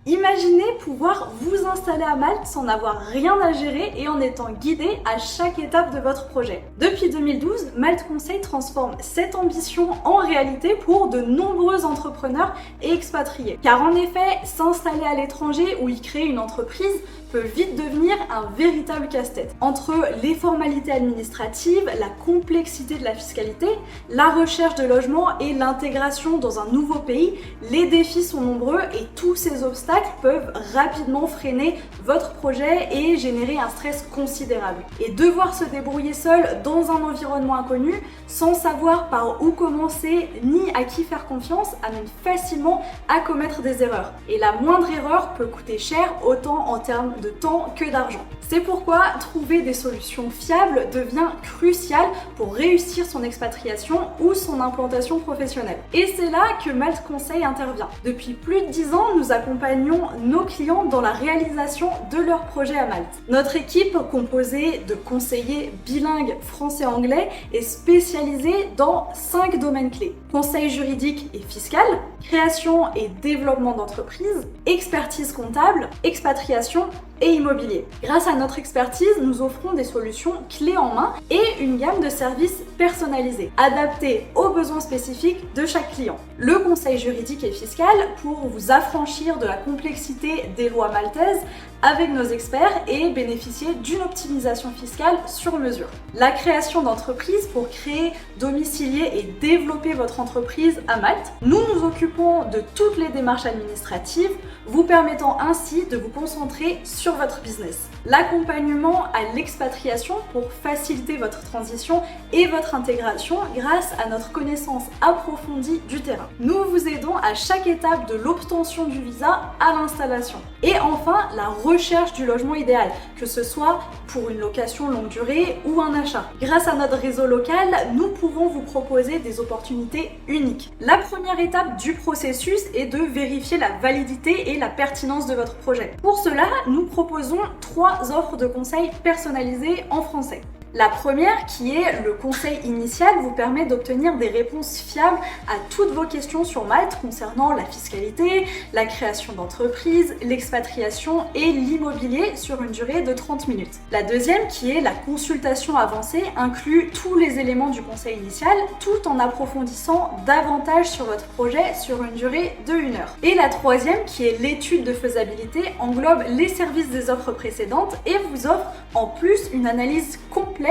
Imaginez pouvoir vous installer à Malte sans avoir rien à gérer et en étant guidé à chaque étape de votre projet. Depuis 2012, Malte Conseil transforme cette ambition en réalité pour de nombreux entrepreneurs et expatriés. Car en effet, s'installer à l'étranger ou y créer une entreprise peut vite devenir un véritable casse-tête. Entre les formalités administratives, la complexité de la fiscalité, la recherche de logement et l'intégration dans un nouveau pays, les défis sont nombreux et tous ces obstacles peuvent rapidement freiner votre projet et générer un stress considérable. Et devoir se débrouiller seul dans un environnement inconnu, sans savoir par où commencer ni à qui faire confiance, amène facilement à commettre des erreurs. Et la moindre erreur peut coûter cher, autant en termes de temps que d'argent. C'est pourquoi trouver des solutions fiables devient crucial pour réussir son expatriation ou son implantation professionnelle. Et c'est là que Malte Conseil intervient. Depuis plus de 10 ans, nous accompagnons nos clients dans la réalisation de leurs projets à Malte. Notre équipe, composée de conseillers bilingues français-anglais, est spécialisée dans 5 domaines clés. Conseil juridique et fiscal, création et développement d'entreprise, expertise comptable, expatriation et immobilier. Grâce à notre expertise, nous offrons des solutions clés en main et une gamme de services personnalisés, adaptés aux besoins spécifiques de chaque client. Le conseil juridique et fiscal pour vous affranchir de la complexité des lois maltaises avec nos experts et bénéficier d'une optimisation fiscale sur mesure. La création d'entreprise pour créer, domicilier et développer votre entreprise à Malte. Nous nous occupons de toutes les démarches administratives, vous permettant ainsi de vous concentrer sur votre business. L'accompagnement à l'expatriation pour faciliter votre transition et votre intégration grâce à notre connaissance approfondie du terrain. Nous vous aidons à chaque étape de l'obtention du visa à l'installation. Et enfin, la recherche du logement idéal, que ce soit pour une location longue durée ou un achat. Grâce à notre réseau local, nous pouvons vous proposer des opportunités uniques. La première étape du processus est de vérifier la validité et la pertinence de votre projet. Pour cela, nous proposons 3 offres de conseils personnalisées en français. La première, qui est le conseil initial, vous permet d'obtenir des réponses fiables à toutes vos questions sur Malte concernant la fiscalité, la création d'entreprise, l'expatriation et l'immobilier sur une durée de 30 minutes. La deuxième, qui est la consultation avancée, inclut tous les éléments du conseil initial tout en approfondissant davantage sur votre projet sur une durée de 1 heure. Et la troisième, qui est l'étude de faisabilité, englobe les services des offres précédentes et vous offre en plus une analyse complète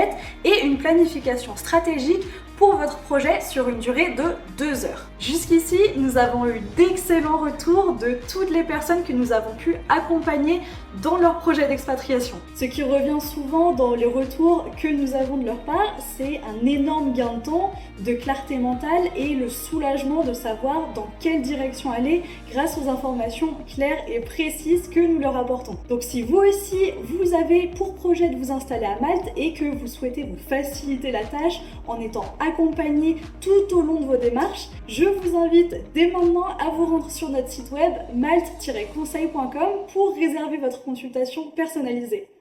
et une planification stratégique pour votre projet sur une durée de 2 heures. Jusqu'ici, nous avons eu d'excellents retours de toutes les personnes que nous avons pu accompagner dans leur projet d'expatriation. Ce qui revient souvent dans les retours que nous avons de leur part, c'est un énorme gain de temps, de clarté mentale et le soulagement de savoir dans quelle direction aller grâce aux informations claires et précises que nous leur apportons. Donc si vous aussi, vous avez pour projet de vous installer à Malte et que vous souhaitez vous faciliter la tâche en étant accompagné tout au long de vos démarches, je vous invite dès maintenant à vous rendre sur notre site web malte-conseil.com pour réserver votre consultation personnalisée.